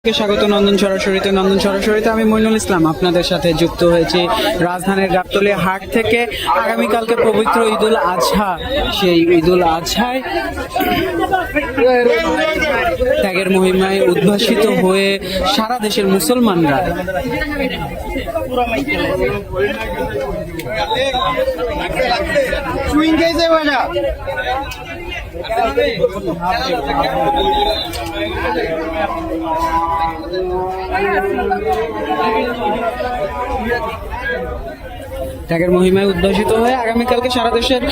স্বাগত নন্দন সরাসরিতে আমি মইনুল ইসলাম আপনাদের সাথে যুক্ত হয়েছি রাজধানীর গাবতলী হাট থেকে। আগামীকালকে পবিত্র ঈদুল আজহা, সেই ঈদুল আজহায় ত্যাগের মহিমায় উদ্ভাসিত হয়ে সারা দেশের মুসলমানরা ত্যাগের মহিমায় উদ্ভাসিত হয়ে আগামীকালকে সারা দেশের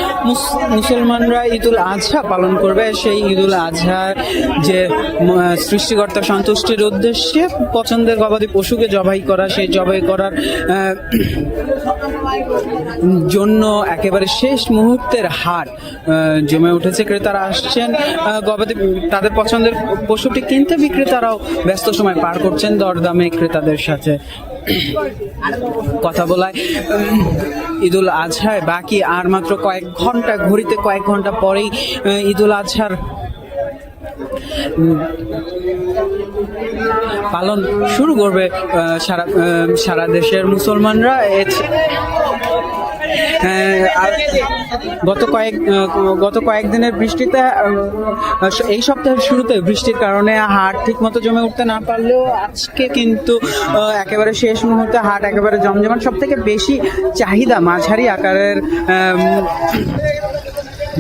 মুসলমানরা ঈদুল আজহা পালন করবে। সেই ঈদুল আজহার যে সৃষ্টিকর্তা সন্তুষ্টির উদ্দেশ্যে পছন্দের গবাদি পশুকে জবাই করা, সেই জবাই করার জন্য একেবারে শেষ মুহূর্তের হাট জমে উঠেছে। ক্রেতারা আসছেন গবাদি তাদের পছন্দের পশুটি কিনতে, বিক্রেতারাও ব্যস্ত সময় পার করছেন দরদামে ক্রেতাদের সাথে কথা বলায়। ঈদুল আজহায় বাকি আর মাত্র কয়েক ঘন্টা, ঘড়িতে কয়েক ঘন্টা পরেই ঈদুল আজহার পালন শুরু করবে সারা দেশের মুসলমানরা। গত কয়েকদিনের বৃষ্টিতে, এই সপ্তাহের শুরুতে বৃষ্টির কারণে হাট ঠিক মতো জমে উঠতে না পারলেও আজকে কিন্তু একেবারে শেষ মুহূর্তে হাট একেবারে জমজমাট। সব থেকে বেশি চাহিদা মাঝারি আকারের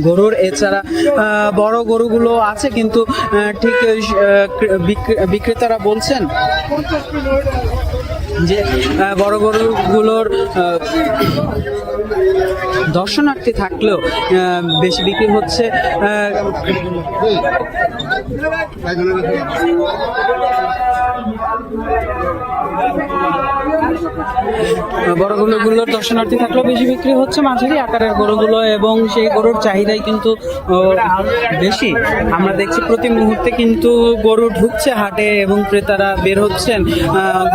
গরুর, এছাড়া বড় গরুগুলো আছে, কিন্তু ঠিক বিক্রেতারা বলছেন যে বড় গরুগুলোর দর্শনার্থী থাকলেও বেশি বিক্রি হচ্ছে গরুগুলোর দর্শনার্থী থাকলেও বেশি বিক্রি হচ্ছে মাঝারি আকারের গরুগুলো, এবং সেই গরুর চাহিদাই কিন্তু বেশি। আমরা দেখছি প্রতি মুহূর্তে কিন্তু গরু ঢুকছে হাটে এবং ক্রেতারা বের হচ্ছেন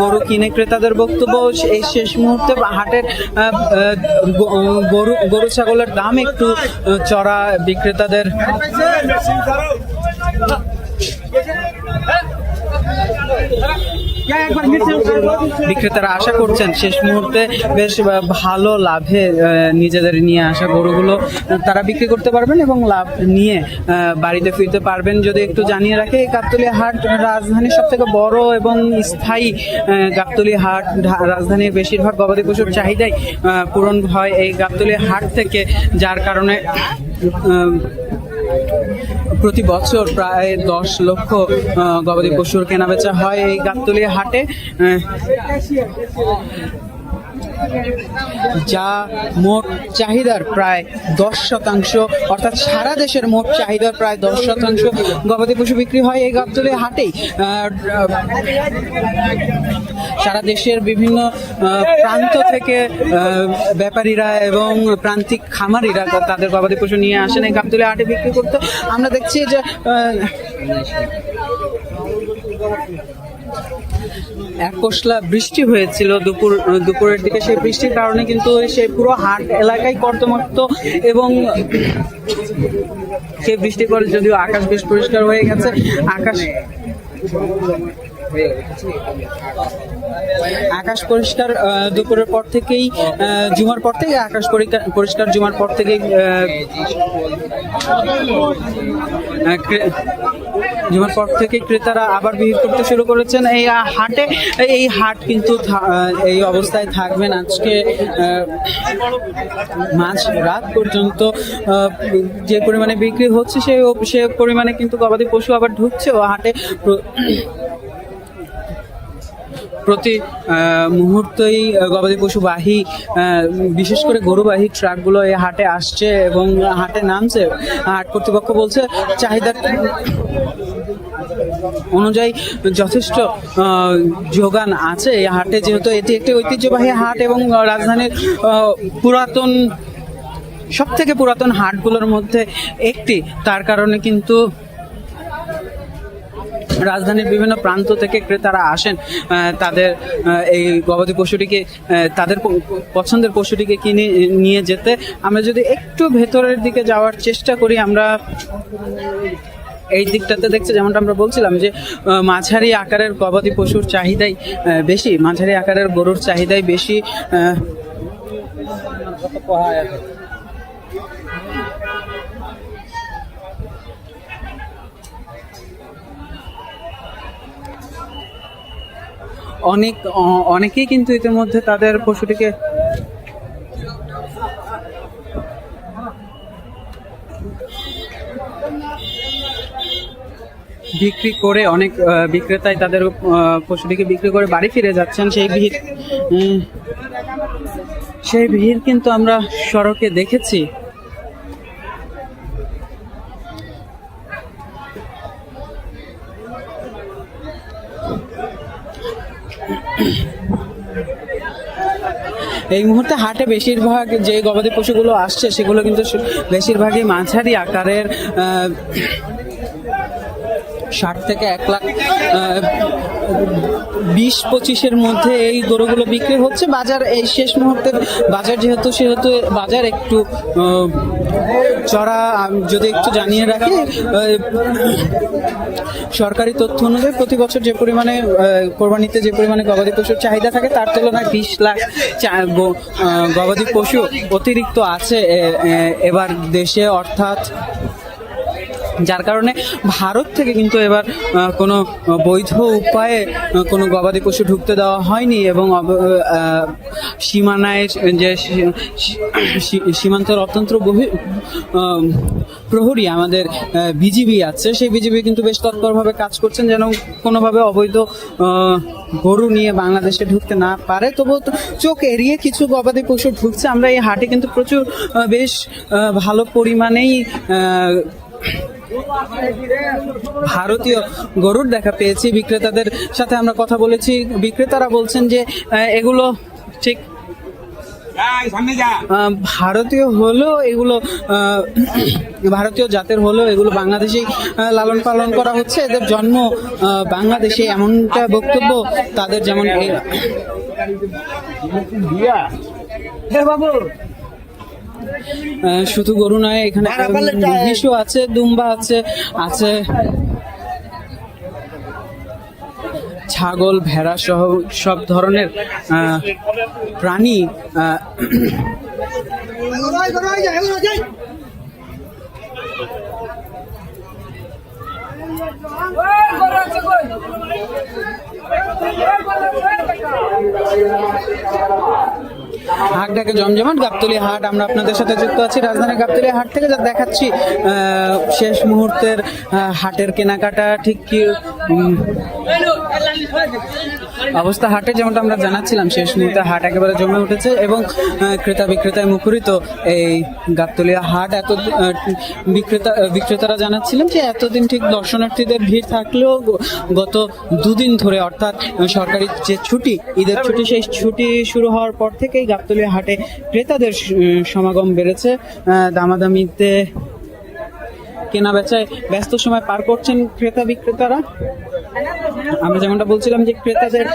গরু কিনে। ক্রেতাদের বক্তব্য, এই শেষ মুহূর্তে হাটের গরু ছাগলের দাম একটু চড়া। বিক্রেতাদের বিক্রেতারা আশা করছেন শেষ মুহূর্তে বেশ ভালো লাভে নিজেদের নিয়ে আসা গরুগুলো তারা বিক্রি করতে পারবেন এবং লাভ নিয়ে বাড়িতে ফিরতে পারবেন। যদি একটু জানিয়ে রাখে, এই গাবতলী হাট রাজধানীর সব থেকে বড় এবং স্থায়ী গাবতলী হাট। রাজধানীর বেশিরভাগ গবাদি পশুর চাহিদাই পূরণ হয় এই গাবতলী হাট থেকে, যার কারণে প্রতি বছর প্রায় 10 লক্ষ গবাদি পশুর কেনাবেচা হয় এই গাবতলী হাটে, যা মোট চাহিদার প্রায় 10%, অর্থাৎ সারা দেশের মোট চাহিদার প্রায় 10% গবাদি পশু বিক্রি হয় এই গাবতলী হাটেই। সারা দেশের বিভিন্ন প্রান্ত থেকে ব্যাপারীরা এবং প্রান্তিক খামারিরা তাদের গবাদি পশু নিয়ে আসেন এই গাবতলী হাটে বিক্রি করতে। আমরা দেখছি যে এক পশলা বৃষ্টি হয়েছিল দুপুরের দিকে। সেই বৃষ্টির কারণে কিন্তু সেই পুরো হাট এলাকায় কর্দমাক্ত, এবং সেই বৃষ্টির পরে যদিও আকাশ বেশ পরিষ্কার হয়ে গেছে। আকাশ পরিষ্কার দুপুরের পর থেকেই, জুমার পর থেকে আকাশ পরিষ্কার। জুমার পর থেকেই ক্রেতারা আবার ভিড় করতে শুরু করেছেন এই হাটে। এই হাট কিন্তু এই অবস্থায় থাকবেন আজকে মাঝ রাত পর্যন্ত। যে পরিমাণে বিক্রি হচ্ছে সে পরিমাণে কিন্তু গবাদি পশু আবার ঢুকছে ও হাটে। প্রতি মুহূর্তেই গবাদি পশুবাহী, বিশেষ করে গরুবাহী ট্রাকগুলো এই হাটে আসছে এবং হাটে নামছে। হাট কর্তৃপক্ষ বলছে চাহিদা অনুযায়ী যথেষ্ট যোগান আছে এই হাটে, যেহেতু এটি একটি ঐতিহ্যবাহী হাট এবং রাজধানীর সব থেকে পুরাতন হাটগুলোর মধ্যে একটি। তার কারণে কিন্তু রাজধানীর বিভিন্ন প্রান্ত থেকে ক্রেতারা আসেন তাদের এই গবাদি পশুটিকে, তাদের পছন্দের পশুটিকে কিনে নিয়ে যেতে। আমরা যদি একটু ভেতরের দিকে যাওয়ার চেষ্টা করি, আমরা এই দিকটাতে দেখছে যেমনটা আমরা বলছিলাম যে মাঝারি আকারের গবাদি পশুর চাহিদাই বেশি, মাঝারি আকারের গরুর চাহিদাই বেশি। অনেকেই কিন্তু ইতিমধ্যে তাদের পশুটিকে বিক্রি করে, অনেক বিক্রেতাই তাদের পশুটিকে বিক্রি করে বাড়ি ফিরে যাচ্ছেন। সেই ভিড় কিন্তু আমরা সড়কে দেখেছি। এই মুহূর্তে হাটে বেশিরভাগ যে গবাদি পশুগুলো আসছে সেগুলো কিন্তু বেশিরভাগই মাঝারি আকারের, 60 থেকে 1,20-25-এর মধ্যে এই গরুগুলো বিক্রি হচ্ছে। বাজার এই শেষ মুহূর্তের বাজার যেহেতু বাজার একটু চড়া। যদি একটু জানিয়ে রাখি, সরকারি তথ্য অনুযায়ী প্রতি বছর যে পরিমাণে কোরবানিতে যে পরিমাণে গবাদি পশুর চাহিদা থাকে তার তুলনায় 20 লাখ গবাদি পশু অতিরিক্ত আছে এবার দেশে, অর্থাৎ যার কারণে ভারত থেকে কিন্তু এবার কোনো বৈধ উপায়ে কোনো গবাদি পশু ঢুকতে দেওয়া হয়নি এবং সীমানায় যে সীমান্তের অত্যন্ত প্রহরী আমাদের বিজিবি আছে, সেই বিজিবি কিন্তু বেশ তৎপরভাবে কাজ করছেন যেন কোনোভাবে অবৈধ গরু নিয়ে বাংলাদেশে ঢুকতে না পারে। তবুও চোখ এড়িয়ে কিছু গবাদি পশু ঢুকছে। আমরা এই হাটে কিন্তু প্রচুর বেশ ভালো পরিমাণেই ভারতীয় গরুর দেখা পেয়েছি। বিক্রেতাদের সাথে আমরা কথা বলেছি, বিক্রেতারা বলছেন যে এগুলো ঠিক ভারতীয় হলেও এগুলো ভারতীয় জাতের হলেও এগুলো বাংলাদেশেই লালন পালন করা হচ্ছে, এদের জন্ম বাংলাদেশে, এমনটা বক্তব্য তাদের। যেমন শুধু গরু নয়, এখানে মহিষও আছে, দুম্বা আছে, ছাগল, ভেড়া সহ সব ধরনের প্রাণী হাটটাকে জমজমাট। গাবতলী হাট, আমরা আপনাদের সাথে যুক্ত আছি রাজধানীর গাবতলী হাট থেকে, যা দেখাচ্ছি শেষ মুহূর্তের হাটের কেনাকাটা ঠিক কি অবস্থা হাটে। যেমনটা আমরা জানাচ্ছিলাম, শেষ মুহূর্তে হাট একেবারে জমে উঠেছে এবং ক্রেতা বিক্রেতায় মুখরিত এই গাবতলী হাট। বিক্রেতারা জানাচ্ছিলেন যে এতদিন ঠিক দর্শনার্থীদের ভিড় থাকলেও গত দুদিন ধরে, অর্থাৎ সরকারি যে ছুটি, ঈদের ছুটি, সেই ছুটি শুরু হওয়ার পর থেকেই গাবতলী হাটে ক্রেতাদের সমাগম বেড়েছে। দামাদামিতে কেনা বেচায় ব্যস্ত সময় পার করছেন ক্রেতা বিক্রেতারা। আমরা যেমনটা বলছিলাম যে ক্রেতাদের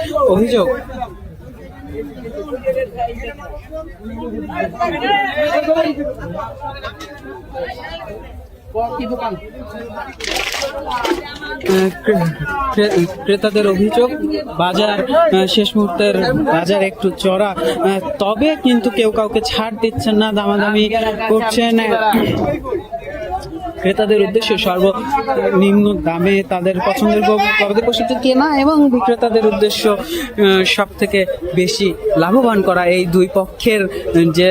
অভিযোগ বাজার শেষ মুহূর্তের বাজার একটু চড়া, তবে কিন্তু কেউ কাউকে ছাড় দিচ্ছেন না, দামাদামি করছেন। ক্রেতাদের উদ্দেশ্যে সর্বনিম্ন দামে তাদের পছন্দের গবাদি পশুটি কেনা এবং বিক্রেতাদের উদ্দেশ্য সব থেকে বেশি লাভবান করা। এই দুই পক্ষের যে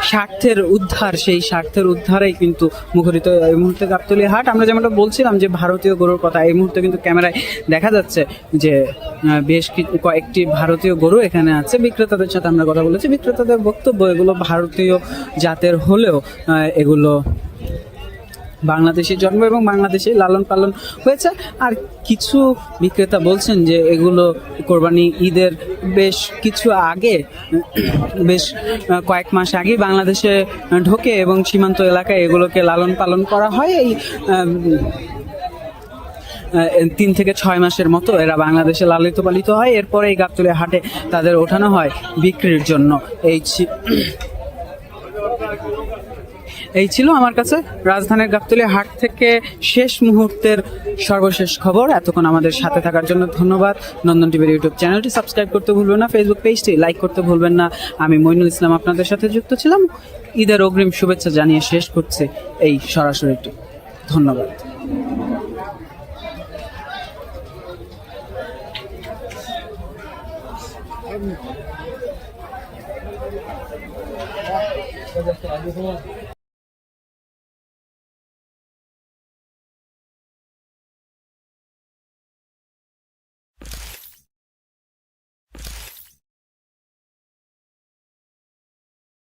স্বার্থের উদ্ধার, সেই স্বার্থের উদ্ধারেই কিন্তু মুখরিত এই মুহূর্তে গাবতলী হাট। আমরা যেমনটা বলছিলাম যে ভারতীয় গরুর কথা, এই মুহূর্তে কিন্তু ক্যামেরায় দেখা যাচ্ছে যে বেশ কয়েকটি ভারতীয় গরু এখানে আছে। বিক্রেতাদের সাথে আমরা কথা বলেছি, বিক্রেতাদের বক্তব্য এগুলো ভারতীয় জাতের হলেও এগুলো বাংলাদেশে জন্ম এবং বাংলাদেশে লালন পালন হয়েছে। আর কিছু বিক্রেতা বলছেন যে এগুলো কোরবানি ঈদের বেশ কিছু আগে, বেশ কয়েক মাস আগে বাংলাদেশে ঢোকে এবং সীমান্ত এলাকায় এগুলোকে লালন পালন করা হয়। এই 3 থেকে 6 মাসের মতো এরা বাংলাদেশে লালিত পালিত হয়। এরপরে এই গাবতলী হাটে তাদের ওঠানো হয় বিক্রির জন্য। এই ছিল আমার কাছে রাজধানীর গাবতলী হাট থেকে শেষ মুহূর্তের সর্বশেষ খবর। এতক্ষণ আমাদের সাথে থাকার জন্য ধন্যবাদ। নন্দন টিভির ইউটিউব চ্যানেলটি সাবস্ক্রাইব করতে ভুলবেন না, ফেসবুক পেজটি লাইক করতে ভুলবেন না। আমি মইনুল ইসলাম আপনাদের সাথে যুক্ত ছিলাম। ঈদের অগ্রিম শুভেচ্ছা জানিয়ে শেষ করছে এই সরাসরিটি। ধন্যবাদ।